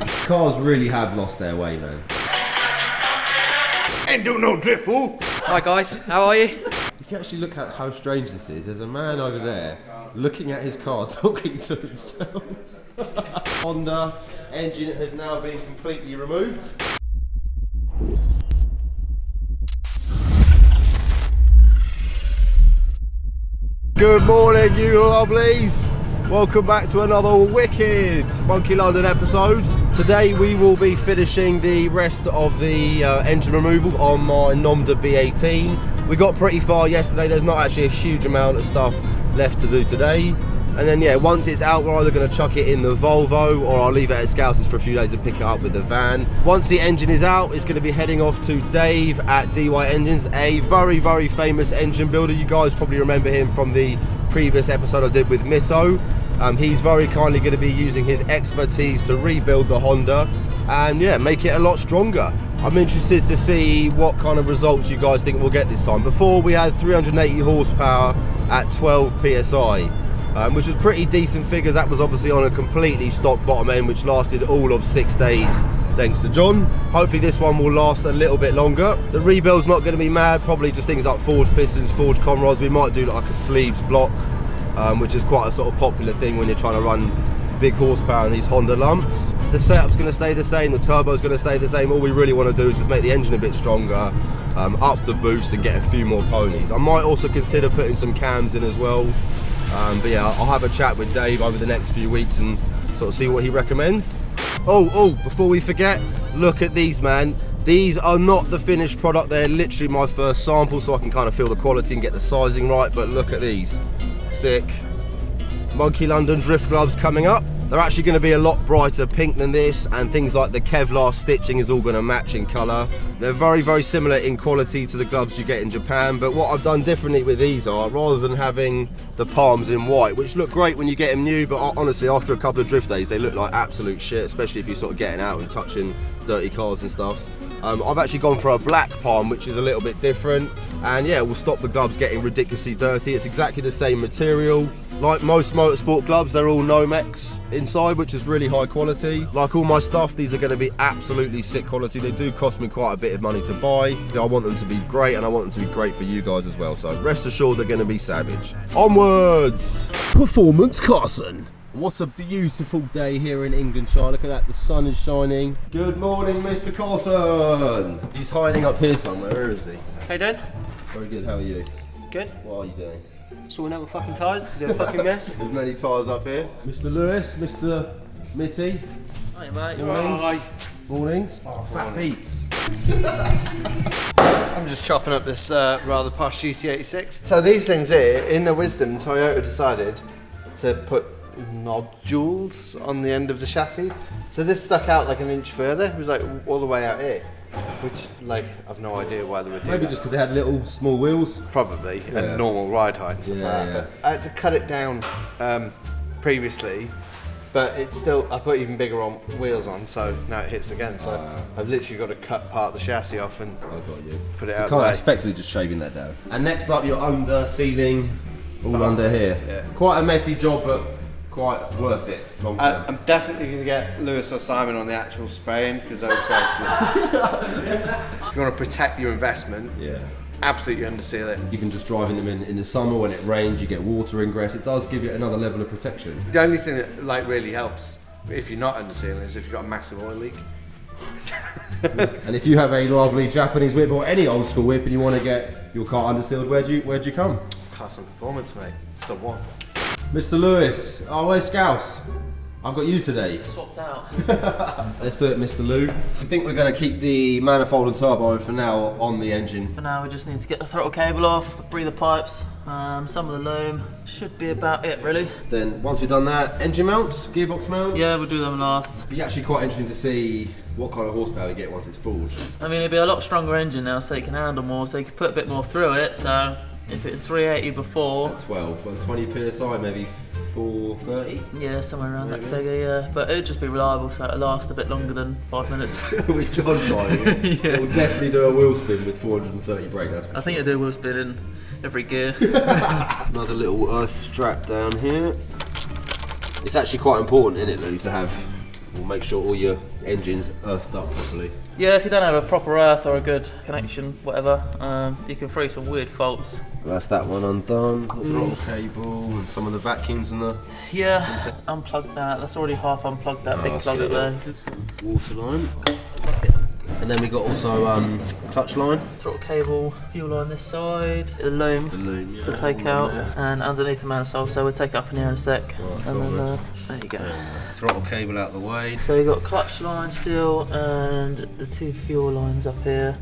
Cars really have lost their way, man. Ain't do no drift, fool. Hi guys, how are you? If you actually look at how strange this is, there's a man over there looking at his car, talking to himself. Honda engine has now been completely removed. Good morning, you lovelies. Welcome back to another wicked Monkey London episode. Today we will be finishing the rest of the engine removal on my Honda B18. We got pretty far yesterday. There's not actually a huge amount of stuff left to do today. And then yeah, once it's out, we're either going to chuck it in the Volvo or I'll leave it at Scousers for a few days and pick it up with the van. Once the engine is out, it's going to be heading off to Dave at DY Engines, a very, very famous engine builder. You guys probably remember him from the previous episode I did with Mitto. He's very kindly going to be using his expertise to rebuild the Honda and yeah, make it a lot stronger. I'm interested to see what kind of results you guys think we'll get this time. Before we had 380 horsepower at 12 psi. Which was pretty decent figures. That was obviously on a completely stock bottom end, which lasted all of 6 days, thanks to John. Hopefully this one will last a little bit longer. The rebuild's not going to be mad, probably just things like forged pistons, forged conrods. We might do like a sleeves block, which is quite a sort of popular thing when you're trying to run big horsepower in these Honda lumps. The setup's going to stay the same, the turbo's going to stay the same. All we really want to do is just make the engine a bit stronger, up the boost and get a few more ponies. I might also consider putting some cams in as well. But yeah, I'll have a chat with Dave over the next few weeks and sort of see what he recommends. Oh, before we forget, look at these, man. These are not the finished product. They're literally my first sample, so I can kind of feel the quality and get the sizing right. But look at these. Sick. Monkey London drift gloves coming up. They're actually going to be a lot brighter pink than this, and things like the Kevlar stitching is all going to match in colour. They're very, very similar in quality to the gloves you get in Japan, but what I've done differently with these are, rather than having the palms in white, which look great when you get them new, but honestly after a couple of drift days they look like absolute shit, especially if you're sort of getting out and touching dirty cars and stuff. I've actually gone for a black palm, which is a little bit different, and yeah, will stop the gloves getting ridiculously dirty. It's exactly the same material. Like most motorsport gloves, they're all Nomex inside, which is really high quality. Like all my stuff, these are going to be absolutely sick quality. They do cost me quite a bit of money to buy. I want them to be great, and I want them to be great for you guys as well. So rest assured they're going to be savage. Onwards! Performance Carson. What a beautiful day here in England, Shire. Look at that, the sun is shining. Good morning, Mr. Carson. He's hiding up here somewhere. Where is he? How you doing? Very good, how are you? Good. What are you doing? Sorting out my fucking tyres because they're a fucking mess. There's many tyres up here. Mr. Lewis, Mr. Mitty. Hi mate. Mornings. Hi. Mornings. Oh, Fat Pete's. I'm just chopping up this rather posh GT86. So these things here, in their wisdom, Toyota decided to put nodules on the end of the chassis. So this stuck out like an inch further. It was like all the way out here. Which, like, I've no idea why they would do Maybe that. just because they had little small wheels. Probably, Yeah. and normal ride height and stuff Yeah, like that. But I had to cut it down previously, but it's still, I put even bigger wheels on, so now it hits again. So I've literally got to cut part of the chassis off and I've got you. put it So out the way. effectively just shaving that down. And next up, you're under ceiling, all under here. Yeah. Quite a messy job, but quite worth it. Long term. I'm definitely going to get Lewis or Simon on the actual spraying, because those guys just... If you want to protect your investment, Yeah. absolutely underseal it. Even just driving them in the summer when it rains, you get water ingress. It does give you another level of protection. The only thing that like really helps if you're not undersealing is if you've got a massive oil leak. And if you have a lovely Japanese whip or any old school whip and you want to get your car undersealed, where'd you come? Carson Performance, mate. It's the one. Mr. Lewis. Oh, where's Scouse? I've got you today. Swapped out. Let's do it, Mr. Lou. I think we're going to keep the manifold and turbo for now on the engine. For now we just need to get the throttle cable off, the breather pipes, some of the loom. Should be about it really. Then once we've done that, engine mounts, gearbox mount. Yeah, we'll do them last. It'd be actually quite interesting to see what kind of horsepower we get once it's forged. I mean, it'll be a lot stronger engine now, so you can handle more, so you can put a bit more through it. So if it was 380 before, 12 and 20 psi, maybe 430. yeah, somewhere around Maybe. that figure, yeah. But it'd just be reliable, so it'll last a bit longer than 5 minutes. With John driving, it will definitely do a wheel spin with 430 brake. That's for I think it'll do wheel spin in every gear. Another little earth strap down here. It's actually quite important, isn't it, Lou, to have We'll make sure all your engine's earthed up properly. Yeah, if you don't have a proper earth or a good connection, whatever, you can throw some weird faults. That's that one undone. The throttle cable and some of the vacuums and the Yeah, unplug that. That's already half unplugged, that big plug up there. water line. And then we got also clutch line. Throttle cable, fuel line this side, the loom, to take out, and underneath the manifold, so we'll take it up in here in a sec. And then there you go. Throttle cable out the way. So you've got clutch line still and the 2 fuel lines up here.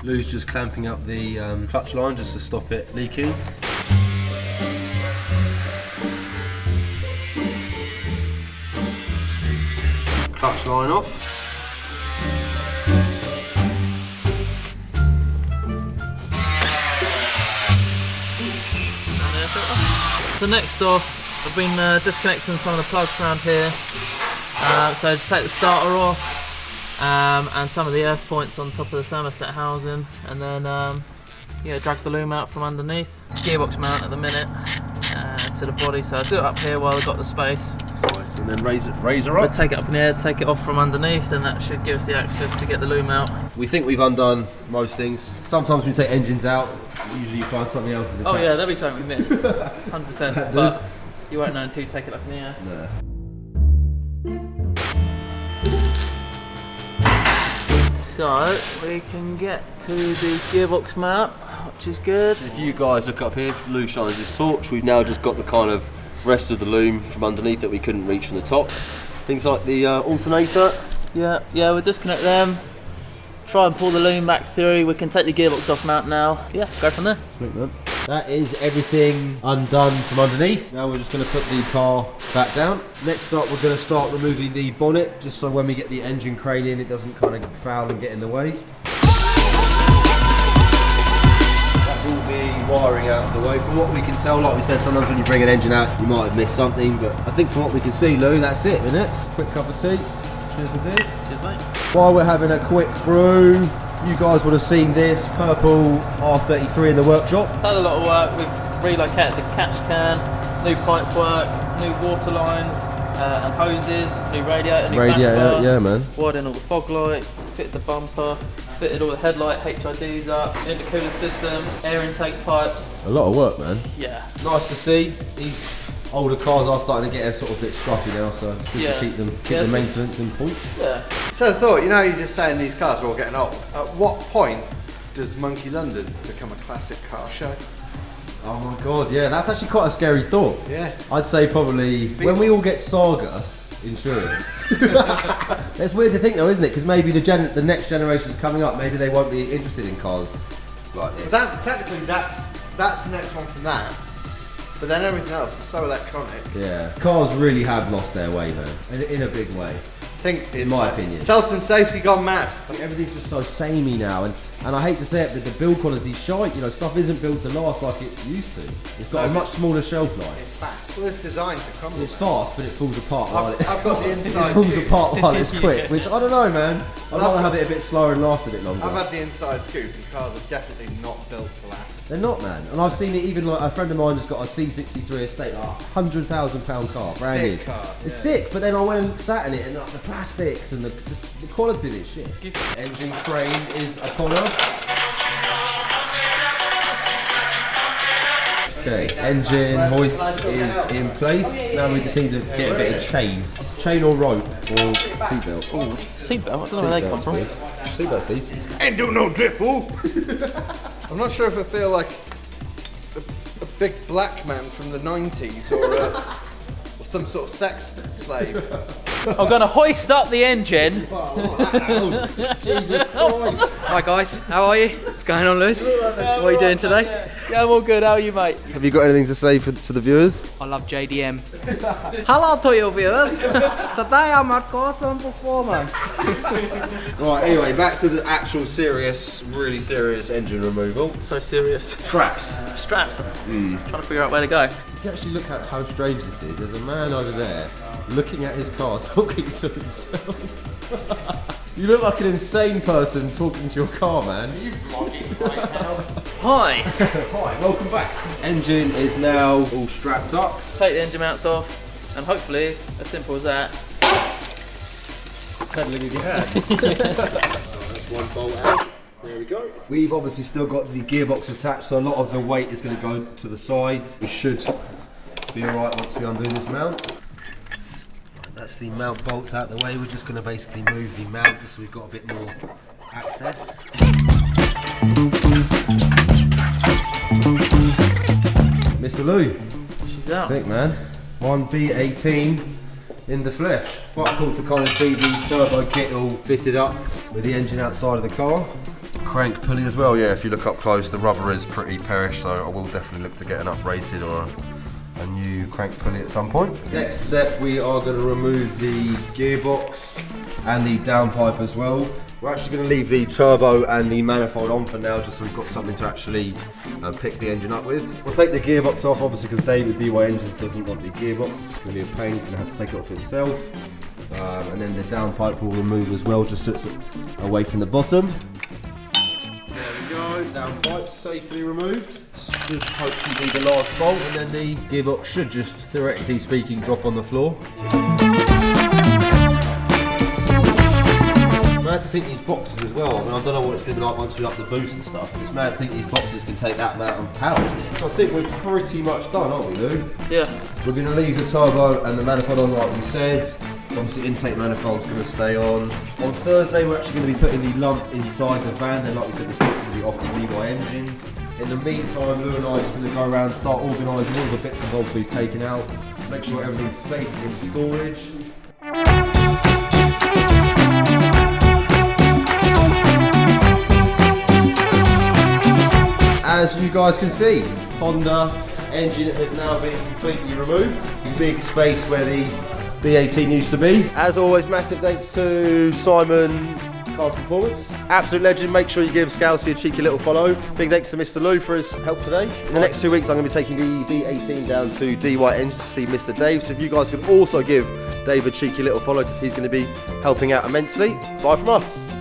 Lou's just clamping up the clutch line just to stop it leaking. Clutch line off. So next off, I've been disconnecting some of the plugs around here. So just take the starter off and some of the earth points on top of the thermostat housing, and then yeah, drag the loom out from underneath. Gearbox mount at the minute to the body, so I do it up here while I've got the space. And then raise her We'll up. take it up in the air, take it off from underneath, and that should give us the access to get the loom out. We think we've undone most things. Sometimes when you take engines out, usually you find something else is attached. Oh yeah, there'll be something we missed, 100%, but you won't know until you take it up in the air. No. So we can get to the gearbox mount, which is good. If you guys look up here, Lou shines his torch. We've now just got the kind of rest of the loom from underneath that we couldn't reach from the top. Things like the alternator. Yeah, we'll disconnect them. Try and pull the loom back through. We can take the gearbox off mount now. Yeah, go from there. That is everything undone from underneath. Now we're just going to put the car back down. Next up, we're going to start removing the bonnet, just so when we get the engine crane in, it doesn't kind of foul and get in the way. That's all the wiring out of the way. From what we can tell, like we said, sometimes when you bring an engine out, you might have missed something, but I think from what we can see, Lou, that's it, isn't it? Quick cup of tea. Cheers with this. Cheers, mate. While we're having a quick brew, you guys would have seen this purple R33 in the workshop. Had a lot of work. We've relocated the catch can, new pipe work, new water lines and hoses, new radiator, new back bar, man. widened all the fog lights, fitted the bumper, fitted all the headlight HIDs up, intercooler system, air intake pipes. A lot of work, man. Yeah. Nice to see. These older cars are starting to get a sort of bit scruffy now, so it's good to keep the maintenance in point. Yeah. So I thought, you know, you're just saying these cars are all getting old. At what point does Monkey London become a classic car show? Oh my god, yeah, that's actually quite a scary thought. Yeah. I'd say probably when we all get Saga insurance. It's weird to think though, isn't it? Because maybe the next generation's coming up, maybe they won't be interested in cars like this. But technically that's the next one from that. But then everything else is so electronic. Yeah. Cars really have lost their way, man, in a big way. I think in my opinion. Health and safety gone mad. Like everything's just so samey now, and I hate to say it, but the build quality's shite. You know, stuff isn't built to last like it used to. It's got a much smaller shelf life. It's fast. Well, it's designed to crumble. It's fast, but it falls apart while I've got the inside it falls view. apart while it's quick, which I don't know, man. I'd rather have it a bit slower and last a bit longer. I've had the inside scoop, and cars are definitely not built to last. They're not, man. And I've seen it even like a friend of mine just got a C63 estate, like £100,000 car, brand new. Sick car. It's sick, but then I went and sat in it, and like, the plastics and the quality of it, shit. Engine crane is upon us. Okay, engine hoist is in place. Now we just need to get a bit of chain or rope or seatbelt. Oh, Seatbelt, I don't know where they come from. Seatbelt's decent. Ain't do no drift, fool! I'm not sure if I feel like a big black man from the 90s or some sort of sex slave. I'm going to hoist up the engine. Jesus Christ. Hi guys, how are you? What's going on, Lewis? What are you doing today? Yeah, I'm all good. How are you, mate? Have you got anything to say to the viewers? I love JDM. Hello to you viewers. Today I'm at Carson Performance. Right, anyway, back to the actual really serious engine removal. So serious. Straps. Straps. Trying to figure out where to go. If you actually look at how strange this is, there's a man over there looking at his car, talking to himself. You look like an insane person talking to your car, man. Are you vlogging right now? Hi. Hi, welcome back. Engine is now all strapped up. Take the engine mounts off, and hopefully, as simple as that, pedaling with your hands. That's one bolt out. There we go. We've obviously still got the gearbox attached, so a lot of the weight is going to go to the side. We should be alright once we undo this mount. Right, that's the mount bolts out the way. We're just going to basically move the mount just so we've got a bit more access. Mr. Lou. She's out. Sick, man. One B18 in the flesh. Quite cool to kind of see the turbo kit all fitted up with the engine outside of the car. Crank pulley as well, yeah, if you look up close the rubber is pretty perished, so I will definitely look to get an uprated or a new crank pulley at some point. Next step, we are going to remove the gearbox and the downpipe as well. We're actually going to leave the turbo and the manifold on for now, just so we've got something to actually pick the engine up with. We'll take the gearbox off, obviously, because Dave with DY Engines doesn't want the gearbox. It's going to be a pain, he's going to have to take it off himself. And then the downpipe will remove as well, just sits away from the bottom. There we go, downpipe safely removed. Should hopefully be the last bolt, and then the gearbox should just, theoretically speaking, drop on the floor. Mad to think these boxes as well. I mean, I don't know what it's going to be like once we up the boost and stuff, but it's mad to think these boxes can take that amount of power. So I think we're pretty much done, aren't we, Lou? Yeah. We're going to leave the turbo and the manifold on like we said. Obviously, intake manifold's going to stay on. On Thursday, we're actually going to be putting the lump inside the van. Then, like we said before, it's going to be off the DY engines. In the meantime, Lou and I are just going to go around, start organising all the bits and bobs we've taken out, make sure everything's safe in storage. As you guys can see, Honda engine has now been completely removed. Big space where the B18 used to be. As always, massive thanks to Simon, Carson Performance. Absolute legend. Make sure you give Scalzi a cheeky little follow. Big thanks to Mr. Lou for his help today. In the next 2 weeks, I'm going to be taking the B18 down to DY Engines to see Mr. Dave. So if you guys could also give Dave a cheeky little follow, because he's going to be helping out immensely. Bye from us.